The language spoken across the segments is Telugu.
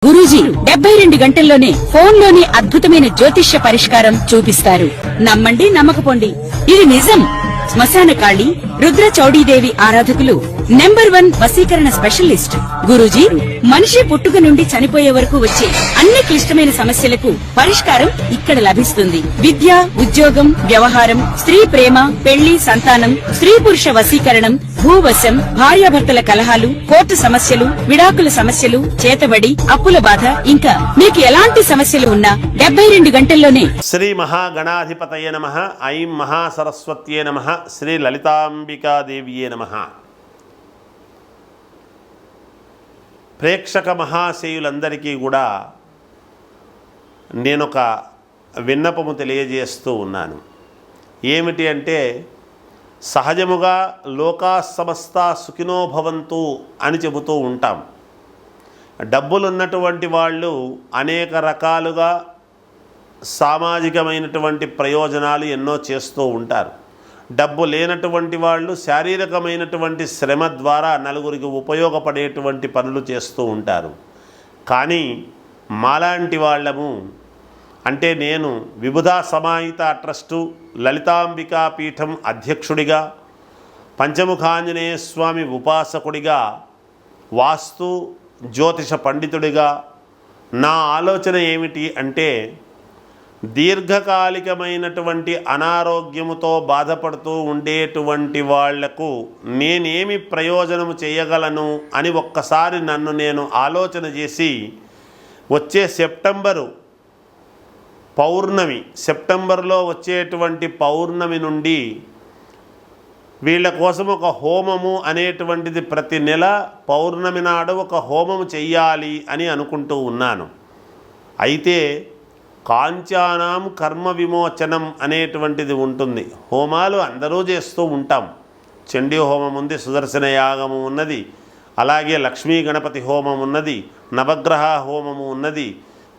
గురూజీ 72 గంటల్లోనే ఫోన్లోని అద్భుతమైన జ్యోతిష్య పరిష్కారం చూపిస్తారు. నమ్మండి, నమ్మకపోండి, ఇది నిజం. శ్మశాన కాళి రుద్ర చౌడీదేవి ఆరాధకులు నంబర్ 1 వశీకరణ స్పెషలిస్ట్ గురూజీ. మనిషి పుట్టుక నుండి చనిపోయే వరకు వచ్చే అన్ని క్లిష్టమైన సమస్యలకు పరిష్కారం ఇక్కడ లభిస్తుంది. విద్య, ఉద్యోగం, వ్యవహారం, స్త్రీ ప్రేమ, పెళ్లి, సంతానం, స్త్రీ పురుష వశీకరణం, భూవశం, భార్యాభర్తల కలహాలు, కోర్టు సమస్యలు, విడాకుల సమస్యలు, చేతబడి, అప్పుల బాధ, ఇంకా మీకు ఎలాంటి సమస్యలు ఉన్నా 72 గంటల్లోనే. శ్రీ మహాగణాధిపతయే నమః. ఐం మహాసరస్వత్యే నమః. శ్రీ లలితాంబికాదేవియే నమః. ప్రేక్షక మహాశయులందరికీ కూడా నేనొక విన్నపము తెలియజేస్తూ ఉన్నాను. ఏమిటి అంటే, సహజముగా లోకా సమస్త సుఖినో భవంతు అని చెబుతూ ఉంటాం. డబ్బులున్నటువంటి వాళ్ళు అనేక రకాలుగా సామాజికమైనటువంటి ప్రయోజనాలు ఎన్నో చేస్తూ ఉంటారు. డబ్బు లేనటువంటి వాళ్ళు శారీరకమైనటువంటి శ్రమ ద్వారా నలుగురికి ఉపయోగపడేటువంటి పనులు చేస్తూ ఉంటారు. కానీ మాలాంటి వాళ్ళము, అంటే నేను విబుధా సమాహిత ట్రస్టు లలితాంబికా పీఠం అధ్యక్షుడిగా, పంచముఖాంజనేయ స్వామి ఉపాసకుడిగా, వాస్తు జ్యోతిష పండితుడిగా నా ఆలోచన ఏమిటి అంటే, దీర్ఘకాలికమైనటువంటి అనారోగ్యముతో బాధపడుతూ ఉండేటువంటి వాళ్లకు నేనేమి ప్రయోజనము చేయగలను అని ఒక్కసారి నన్ను నేను ఆలోచన చేసి, వచ్చే సెప్టెంబర్లో వచ్చేటువంటి పౌర్ణమి నుండి వీళ్ళ కోసం ఒక హోమము అనేటువంటిది ప్రతి నెల పౌర్ణమి నాడు ఒక హోమము చెయ్యాలి అని అనుకుంటూ ఉన్నాను. అయితే కాంచానాం కర్మ విమోచనం అనేటువంటిది ఉంటుంది. హోమాలు అందరూ చేస్తూ ఉంటాం. చండీ హోమం ఉంది, సుదర్శన యాగము ఉన్నది, అలాగే లక్ష్మీ గణపతి హోమం ఉన్నది, నవగ్రహ హోమము ఉన్నది,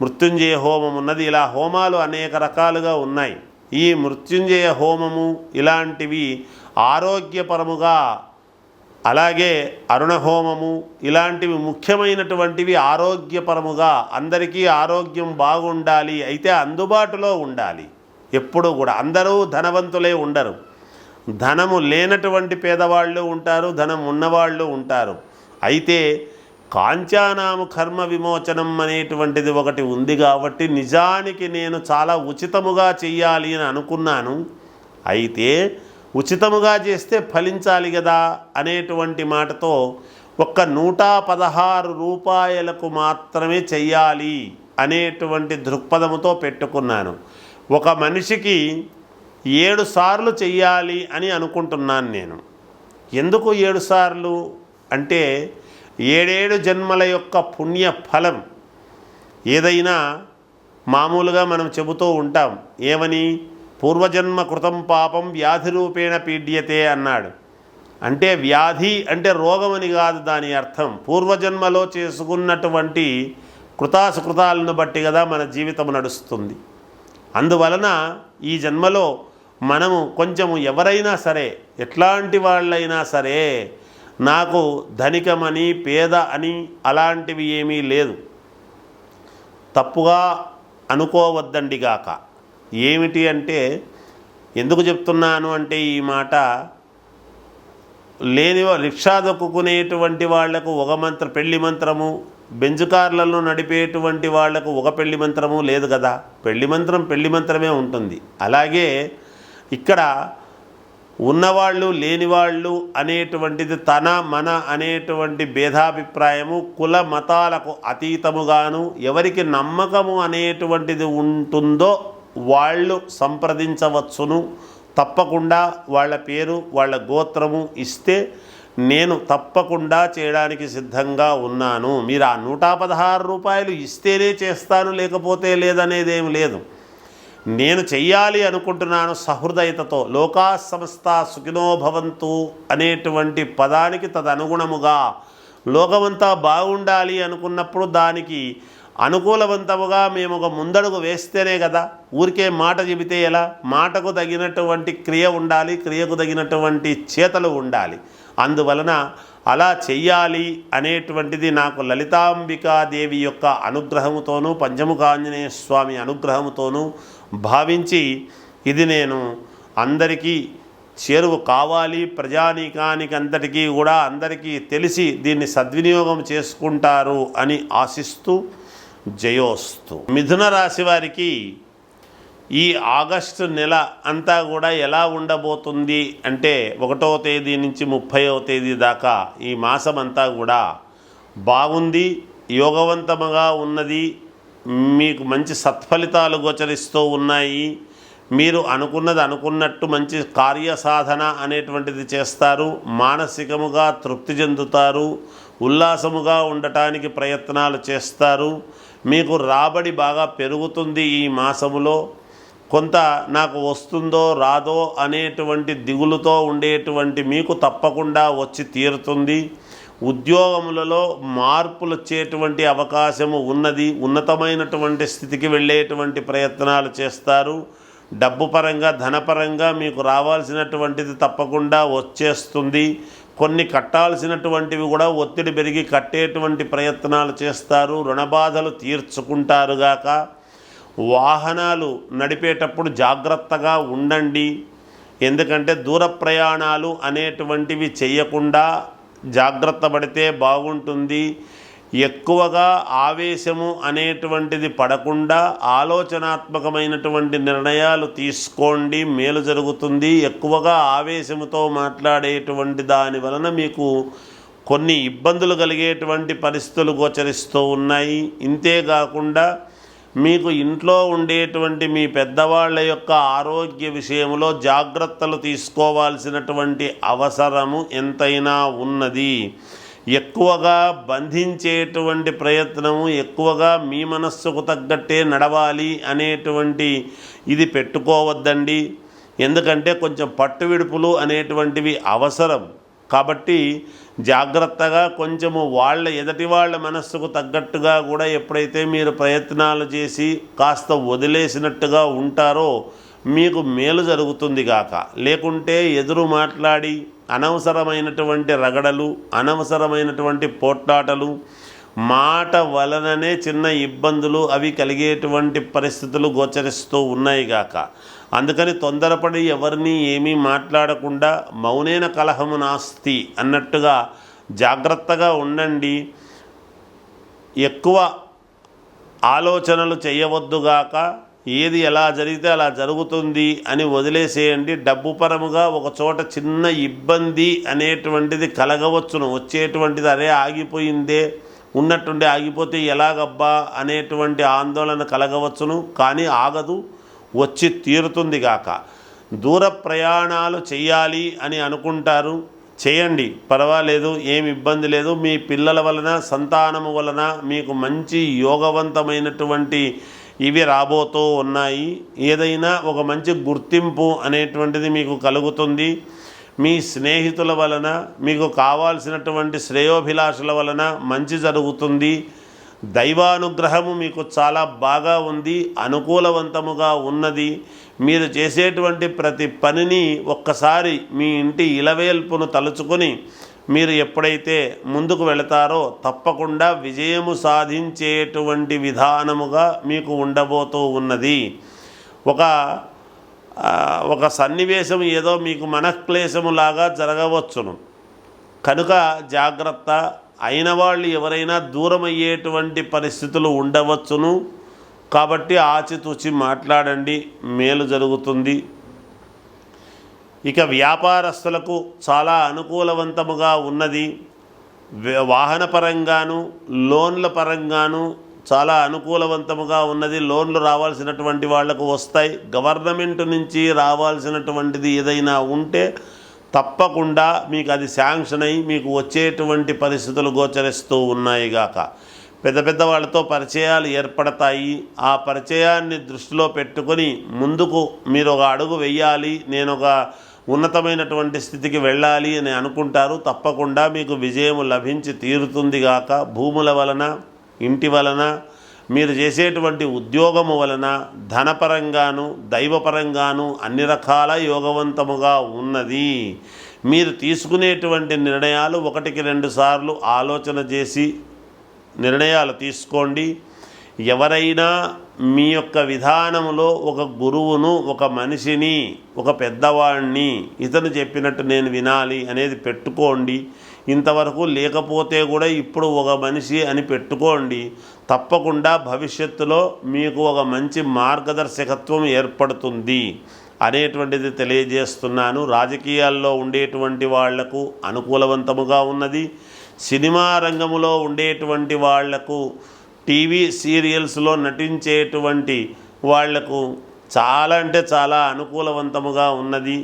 మృత్యుంజయ హోమం ఉన్నది. ఇలా హోమాలు అనేక రకాలుగా ఉన్నాయి. ఈ మృత్యుంజయ హోమము ఇలాంటివి ఆరోగ్యపరముగా, అలాగే అరుణ హోమము ఇలాంటివి ముఖ్యమైనటువంటివి ఆరోగ్యపరముగా, అందరికీ ఆరోగ్యం బాగుండాలి, అయితే అందుబాటులో ఉండాలి. ఎప్పుడూ కూడా అందరూ ధనవంతులే ఉండరు. ధనము లేనటువంటి పేదవాళ్ళు ఉంటారు, ధనం ఉన్నవాళ్ళు ఉంటారు. అయితే కాంచానాము కర్మ విమోచనం అనేటువంటిది ఒకటి ఉంది కాబట్టి నిజానికి నేను చాలా ఉచితముగా చెయ్యాలి అని అనుకున్నాను. అయితే ఉచితముగా చేస్తే ఫలించాలి కదా అనేటువంటి మాటతో ఒక్క 116 రూపాయలకు మాత్రమే చెయ్యాలి అనేటువంటి దృక్పథముతో పెట్టుకున్నాను. ఒక మనిషికి 7 సార్లు చెయ్యాలి అని అనుకుంటున్నాను నేను. ఎందుకు 7 సార్లు అంటే, 7 జన్మల యొక్క పుణ్య ఫలం. ఏదైనా మామూలుగా మనం చెబుతూ ఉంటాం, ఏమని, పూర్వజన్మ కృతం పాపం వ్యాధి రూపేణ పీడ్యతే అన్నాడు. అంటే వ్యాధి అంటే రోగమని కాదు దాని అర్థం. పూర్వజన్మలో చేసుకున్నటువంటి కృతాసుకృతాలను బట్టి కదా మన జీవితం నడుస్తుంది. అందువలన ఈ జన్మలో మనము కొంచెము ఎవరైనా సరే, ఎట్లాంటి వాళ్ళైనా సరే, నాకు ధనికమని పేద అని అలాంటివి ఏమీ లేదు, తప్పుగా అనుకోవద్దండిగాక. ఏమిటి అంటే, ఎందుకు చెప్తున్నాను అంటే, ఈ మాట లేని రిక్షా దొక్కుకునేటువంటి వాళ్లకు ఒక పెళ్లి మంత్రము, బెంజు కార్లలో నడిపేటువంటి వాళ్లకు ఒక పెళ్లి మంత్రము లేదు కదా. పెళ్లి మంత్రమే ఉంటుంది. అలాగే ఇక్కడ ఉన్నవాళ్ళు లేనివాళ్ళు అనేటువంటిది తన మన అనేటువంటి భేదాభిప్రాయము కుల మతాలకు అతీతముగాను, ఎవరికి నమ్మకము అనేటువంటిది ఉంటుందో వాళ్ళు సంప్రదించవచ్చును. తప్పకుండా వాళ్ళ పేరు, వాళ్ళ గోత్రము ఇస్తే నేను తప్పకుండా చేయడానికి సిద్ధంగా ఉన్నాను. మీరు ఆ 116 రూపాయలు ఇస్తేనే చేస్తాను, లేకపోతే లేదనేదేం లేదు. నేను చెయ్యాలి అనుకుంటున్నాను సహృదయతతో. లోకా సమస్త సుఖినో భవంతు అనేటువంటి పదానికి తదనుగుణముగా లోకమంతా బాగుండాలి అనుకున్నప్పుడు దానికి అనుకూలవంతముగా మేము ఒక ముందడుగు వేస్తేనే కదా. ఊరికే మాట చెబితే ఎలా? మాటకు తగినటువంటి క్రియ ఉండాలి, క్రియకు తగినటువంటి చేతలు ఉండాలి. అందువలన అలా చెయ్యాలి అనేటువంటిది నాకు లలితాంబికాదేవి యొక్క అనుగ్రహముతోనూ పంచముఖాంజనేయ స్వామి అనుగ్రహముతోనూ భావించి ఇది నేను అందరికీ చేరువ కావాలి, ప్రజానీకానికి అంతటికీ కూడా అందరికీ తెలిసి దీన్ని సద్వినియోగం చేసుకుంటారు అని ఆశిస్తూ జయోస్తు. మిథున రాశి వారికి ఈ ఆగస్టు నెల అంతా కూడా ఎలా ఉండబోతుంది అంటే 1వ తేదీ నుంచి 30వ తేదీ దాకా ఈ మాసం అంతా కూడా బాగుంది, యోగవంతముగా ఉన్నది. మీకు మంచి సత్ఫలితాలు గోచరిస్తూ ఉన్నాయి. మీరు అనుకున్నది అనుకున్నట్టు మంచి కార్యసాధన అనేటువంటిది చేస్తారు. మానసికముగా తృప్తి చెందుతారు. ఉల్లాసముగా ఉండటానికి ప్రయత్నాలు చేస్తారు. మీకు రాబడి బాగా పెరుగుతుంది. ఈ మాసములో కొంత నాకు వస్తుందో రాదో అనేటువంటి దిగులుతో ఉండేటువంటి మీకు తప్పకుండా వచ్చి తీరుతుంది. ఉద్యోగములలో మార్పులు వచ్చేటువంటి అవకాశము ఉన్నది. ఉన్నతమైనటువంటి స్థితికి వెళ్ళేటువంటి ప్రయత్నాలు చేస్తారు. డబ్బు పరంగా ధనపరంగా మీకు రావాల్సినటువంటిది తప్పకుండా వచ్చేస్తుంది. కొన్ని కట్టాల్సినటువంటివి కూడా ఒత్తిడి పెరిగి కట్టేటువంటి ప్రయత్నాలు చేస్తారు. రుణబాధలు తీర్చుకుంటారుగాక. వాహనాలు నడిపేటప్పుడు జాగ్రత్తగా ఉండండి. ఎందుకంటే దూర ప్రయాణాలు అనేటువంటివి చేయకుండా జాగ్రత్త పడితే బాగుంటుంది. ఎక్కువగా ఆవేశము అనేటువంటిది పడకుండా ఆలోచనాత్మకమైనటువంటి నిర్ణయాలు తీసుకోండి, మేలు జరుగుతుంది. ఎక్కువగా ఆవేశముతో మాట్లాడేటువంటి దాని వలన మీకు కొన్ని ఇబ్బందులు కలిగేటువంటి పరిస్థితులు గోచరిస్తూ ఉన్నాయి. ఇంతేకాకుండా మీకు ఇంట్లో ఉండేటువంటి మీ పెద్దవాళ్ళ యొక్క ఆరోగ్య విషయంలో జాగ్రత్తలు తీసుకోవాల్సినటువంటి అవసరము ఎంతైనా ఉన్నది. ఎక్కువగా బంధించేటువంటి ప్రయత్నము, ఎక్కువగా మీ మనస్సుకు తగ్గట్టే నడవాలి అనేటువంటి ఇది పెట్టుకోవద్దండి. ఎందుకంటే కొంచెం పట్టు విడుపులు అనేటువంటివి అవసరం. కాబట్టి జాగ్రత్తగా కొంచెము ఎదుటి వాళ్ళ మనస్సుకు తగ్గట్టుగా కూడా ఎప్పుడైతే మీరు ప్రయత్నాలు చేసి కాస్త వదిలేసినట్టుగా ఉంటారో మీకు మేలు జరుగుతుంది గాక. లేకుంటే ఎదురు మాట్లాడి అనవసరమైనటువంటి రగడలు, అనవసరమైనటువంటి పోట్లాటలు, మాట వలననే చిన్న ఇబ్బందులు అవి కలిగేటువంటి పరిస్థితులు గోచరిస్తూ ఉన్నాయి గాక. అందుకని తొందరపడి ఎవరిని ఏమీ మాట్లాడకుండా మౌనేన కలహము నాస్తి అన్నట్టుగా జాగ్రత్తగా ఉండండి. ఎక్కువ ఆలోచనలు చేయవద్దుగాక. ఏది ఎలా జరిగితే అలా జరుగుతుంది అని వదిలేసేయండి. డబ్బు పరముగా ఒక చోట చిన్న ఇబ్బంది అనేటువంటిది కలగవచ్చును. వచ్చేటువంటిది అరే ఆగిపోయిందే, ఉన్నట్టుండి ఆగిపోతే ఎలాగబ్బా అనేటువంటి ఆందోళన కలగవచ్చును. కానీ ఆగదు, వచ్చి తీరుతుంది గాక. దూర ప్రయాణాలు చేయాలి అని అనుకుంటారు, చేయండి, పర్వాలేదు, ఏమి ఇబ్బంది లేదు. మీ పిల్లల వలన, సంతానము వలన మీకు మంచి యోగవంతమైనటువంటి ఇవి రాబోతూ ఉన్నాయి. ఏదైనా ఒక మంచి గుర్తింపు అనేటువంటిది మీకు కలుగుతుంది. మీ స్నేహితుల వలన, మీకు కావాల్సినటువంటి శ్రేయోభిలాషుల వలన మంచి జరుగుతుంది. దైవానుగ్రహము మీకు చాలా బాగా ఉంది, అనుకూలవంతముగా ఉన్నది. మీరు చేసేటువంటి ప్రతి పనిని ఒక్కసారి మీ ఇంటి ఇలవేల్పును తలుచుకొని మీరు ఎప్పుడైతే ముందుకు వెళతారో తప్పకుండా విజయము సాధించేటువంటి విధానముగా మీకు ఉండబోతూ ఉన్నది. ఒక సన్నివేశం ఏదో మీకు మనఃక్లేశములాగా జరగవచ్చును. కనుక జాగ్రత్త. అయిన వాళ్ళు ఎవరైనా దూరం అయ్యేటువంటి పరిస్థితులు ఉండవచ్చును. కాబట్టి ఆచితూచి మాట్లాడండి, మేలు జరుగుతుంది. ఇక వ్యాపారస్తులకు చాలా అనుకూలవంతముగా ఉన్నది. వాహన పరంగాను, లోన్ల పరంగాను చాలా అనుకూలవంతముగా ఉన్నది. లోన్లు రావాల్సినటువంటి వాళ్లకు వస్తాయి. గవర్నమెంట్ నుంచి రావాల్సినటువంటిది ఏదైనా ఉంటే తప్పకుండా మీకు అది శాంక్షన్ అయ్యి మీకు వచ్చేటువంటి పరిస్థితులు గోచరిస్తూ ఉన్నాయి గాక. పెద్ద పెద్ద వాళ్ళతో పరిచయాలు ఏర్పడతాయి. ఆ పరిచయాన్ని దృష్టిలో పెట్టుకొని ముందుకు మీరు ఒక అడుగు వెయ్యాలి, నేను ఒక ఉన్నతమైనటువంటి స్థితికి వెళ్ళాలి అని అనుకుంటారు. తప్పకుండా మీకు విజయము లభించి తీరుతుంది గాక. భూముల వలన, ఇంటి వలన, మీరు చేసేటువంటి ఉద్యోగము వలన, ధనపరంగాను దైవపరంగాను అన్ని రకాల యోగవంతముగా ఉన్నది. మీరు తీసుకునేటువంటి నిర్ణయాలు 1-2 సార్లు ఆలోచన చేసి నిర్ణయాలు తీసుకోండి. ఎవరైనా మీ యొక్క విధానంలో ఒక గురువును, ఒక మనిషిని, ఒక పెద్దవాడిని ఇతను చెప్పినట్టు నేను వినాలి అనేది పెట్టుకోండి. ఇంతవరకు లేకపోతే కూడా ఇప్పుడు ఒక మనిషి అని పెట్టుకోండి. తప్పకుండా భవిష్యత్తులో మీకు ఒక మంచి మార్గదర్శకత్వం ఏర్పడుతుంది అనేటువంటిది తెలియజేస్తున్నాను. రాజకీయాల్లో ఉండేటువంటి వాళ్లకు అనుకూలవంతముగా ఉన్నది. సినిమా రంగంలో ఉండేటువంటి వాళ్లకు, టీవీ సీరియల్స్లో నటించేటువంటి వాళ్లకు చాలా అంటే చాలా అనుకూలవంతముగా ఉన్నది.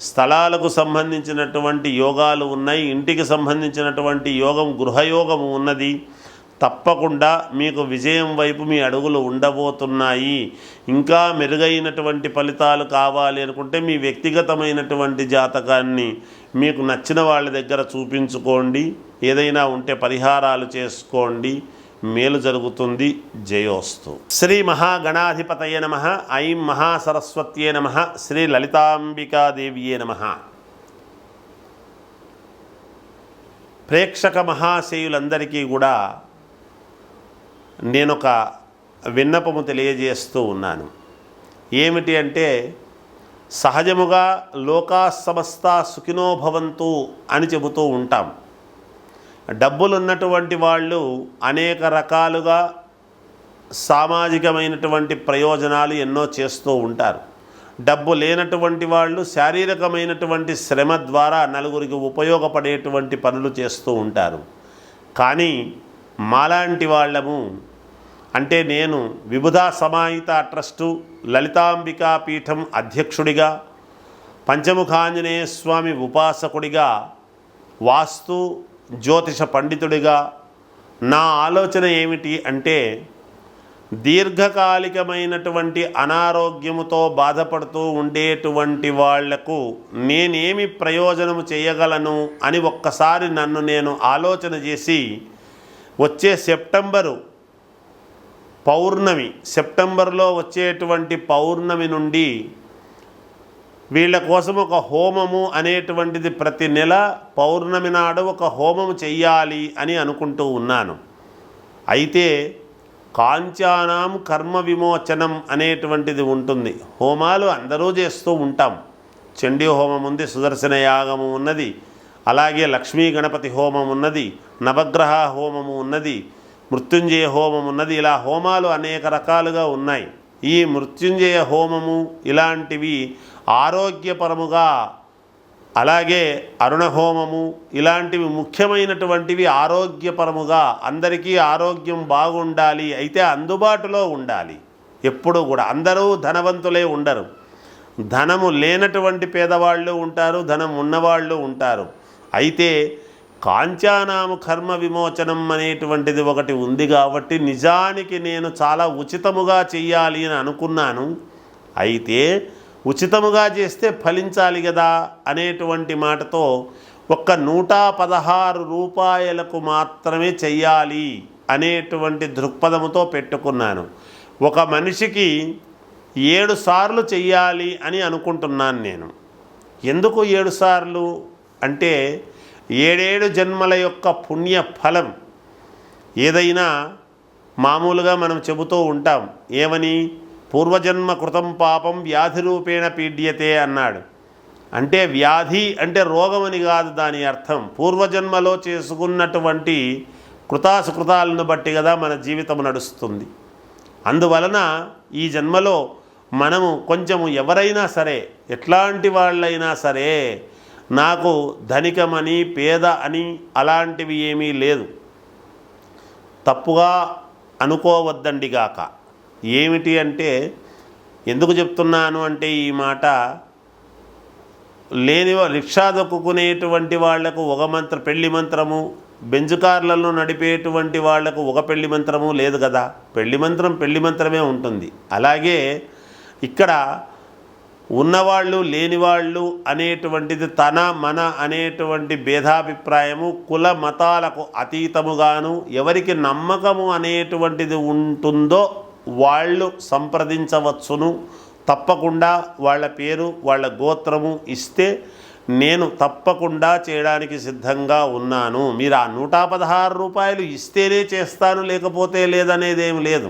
స్థలాలకు సంబంధించినటువంటి యోగాలు ఉన్నాయి. ఇంటికి సంబంధించినటువంటి యోగం, గృహయోగము ఉన్నది. తప్పకుండా మీకు విజయం వైపు మీ అడుగులు ఉండబోతున్నాయి. ఇంకా మెరుగైనటువంటి ఫలితాలు కావాలి అనుకుంటే మీ వ్యక్తిగతమైనటువంటి జాతకాన్ని మీకు నచ్చిన వాళ్ళ దగ్గర చూపించుకోండి. ఏదైనా ఉంటే పరిహారాలు చేసుకోండి, మేలు జరుగుతుంది. జయోస్తు. శ్రీ మహాగణాధిపతయే నమః. ఐం మహాసరస్వత్యే నమః. శ్రీ లలితాంబికాదేవియే నమః. ప్రేక్షక మహాశయులందరికీ కూడా నేనొక విన్నపము తెలియజేస్తూ ఉన్నాను. ఏమిటి అంటే, సహజముగా లోకా సమస్తా సుఖినో భవంతు అని చెబుతూ ఉంటాం. డబ్బులున్నటువంటి వాళ్ళు అనేక రకాలుగా సామాజికమైనటువంటి ప్రయోజనాలు ఎన్నో చేస్తూ ఉంటారు. డబ్బు లేనటువంటి వాళ్ళు శారీరకమైనటువంటి శ్రమ ద్వారా నలుగురికి ఉపయోగపడేటువంటి పనులు చేస్తూ ఉంటారు. కానీ మాలాంటి వాళ్ళము, అంటే నేను విబుధా సమాహిత ట్రస్టు లలితాంబికా పీఠం అధ్యక్షుడిగా, పంచముఖాంజనేయ స్వామి ఉపాసకుడిగా, వాస్తు జ్యోతిష పండితుడిగా నా ఆలోచన ఏమిటి అంటే, దీర్ఘకాలికమైనటువంటి అనారోగ్యముతో బాధపడుతూ ఉండేటువంటి వాళ్లకు నేనేమి ప్రయోజనము చేయగలను అని ఒక్కసారి నన్ను నేను ఆలోచన చేసి, వచ్చే సెప్టెంబర్లో వచ్చేటువంటి పౌర్ణమి నుండి వీళ్ళ కోసం ఒక హోమము అనేటువంటిది ప్రతి నెల పౌర్ణమి నాడు ఒక హోమము చెయ్యాలి అని అనుకుంటూ ఉన్నాను. అయితే కాంచానాం కర్మ విమోచనం అనేటువంటిది ఉంటుంది. హోమాలు అందరూ చేస్తూ ఉంటాం. చండీ హోమం ఉంది, సుదర్శన యాగము ఉన్నది, అలాగే లక్ష్మీ గణపతి హోమం ఉన్నది, నవగ్రహ హోమము ఉన్నది, మృత్యుంజయ హోమం ఉన్నది. ఇలా హోమాలు అనేక రకాలుగా ఉన్నాయి. ఈ మృత్యుంజయ హోమము ఇలాంటివి ఆరోగ్యపరముగా, అలాగే అరుణ హోమము ఇలాంటివి ముఖ్యమైనటువంటివి ఆరోగ్యపరముగా, అందరికీ ఆరోగ్యం బాగుండాలి, అయితే అందుబాటులో ఉండాలి. ఎప్పుడూ కూడా అందరూ ధనవంతులే ఉండరు. ధనము లేనటువంటి పేదవాళ్ళు ఉంటారు, ధనం ఉన్నవాళ్ళు ఉంటారు. అయితే కాంచానాము కర్మ విమోచనం అనేటువంటిది ఒకటి ఉంది కాబట్టి నిజానికి నేను చాలా ఉచితముగా చెయ్యాలి అని అనుకున్నాను. అయితే ఉచితముగా చేస్తే ఫలించాలి కదా అనేటువంటి మాటతో ఒక్క 116 రూపాయలకు మాత్రమే చెయ్యాలి అనేటువంటి దృక్పథముతో పెట్టుకున్నాను. ఒక మనిషికి 7 సార్లు చెయ్యాలి అని అనుకుంటున్నాను నేను. ఎందుకు 7 సార్లు అంటే, 7 జన్మల యొక్క పుణ్య ఫలం. ఏదైనా మామూలుగా మనం చెబుతూ ఉంటాం, ఏమని, పూర్వజన్మ కృతం పాపం వ్యాధి రూపేణ పీడ్యతే అన్నాడు. అంటే వ్యాధి అంటే రోగమని కాదు దాని అర్థం. పూర్వజన్మలో చేసుకున్నటువంటి కృతాసుకృతాలను బట్టి కదా మన జీవితం నడుస్తుంది. అందువలన ఈ జన్మలో మనము కొంచెము ఎవరైనా సరే, ఎట్లాంటి వాళ్ళైనా సరే, నాకు ధనికమని పేద అని అలాంటివి ఏమీ లేదు, తప్పుగా అనుకోవద్దండిగాక. ఏమిటి అంటే, ఎందుకు చెప్తున్నాను అంటే, ఈ మాట లేని రిక్షా దొక్కుకునేటువంటి వాళ్లకు ఒక పెళ్లి మంత్రము, బెంజు కార్లలో నడిపేటువంటి వాళ్లకు ఒక పెళ్లి మంత్రము లేదు కదా. పెళ్లి మంత్రమే ఉంటుంది. అలాగే ఇక్కడ ఉన్నవాళ్ళు లేనివాళ్ళు అనేటువంటిది తన మన అనేటువంటి భేదాభిప్రాయము కుల మతాలకు అతీతముగాను ఎవరికి నమ్మకము అనేటువంటిది ఉంటుందో వాళ్ళు సంప్రదించవచ్చును. తప్పకుండా వాళ్ళ పేరు వాళ్ళ గోత్రము ఇస్తే నేను తప్పకుండా చేయడానికి సిద్ధంగా ఉన్నాను. మీరు ఆ 116 రూపాయలు ఇస్తేనే చేస్తాను, లేకపోతే లేదనేదేం లేదు.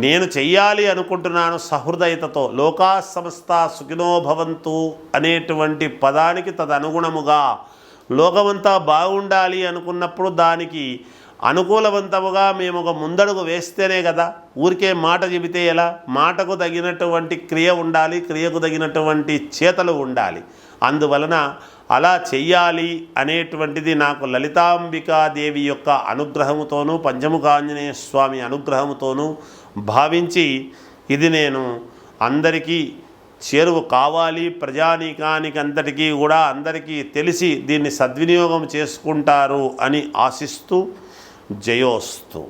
నేను చెయ్యాలి అనుకుంటున్నాను సహృదయతతో. లోకా సమస్త సుఖినో భవంతు అనేటువంటి పదానికి తదనుగుణముగా లోకమంతా బాగుండాలి అనుకున్నప్పుడు దానికి అనుకూలవంతముగా మేము ఒక ముందడుగు వేస్తేనే కదా. ఊరికే మాట చెబితే ఎలా? మాటకు తగినటువంటి క్రియ ఉండాలి, క్రియకు తగినటువంటి చేతలు ఉండాలి. అందువలన అలా చెయ్యాలి అనేటువంటిది నాకు లలితాంబికాదేవి యొక్క అనుగ్రహముతోనూ పంచముఖాంజనేయ స్వామి అనుగ్రహముతోనూ భావించి ఇది నేను అందరికీ చేరువ కావాలి, ప్రజానీకానికి అంతటికీ కూడా అందరికీ తెలిసి దీన్ని సద్వినియోగం చేసుకుంటారు అని ఆశిస్తూ జయోస్తు.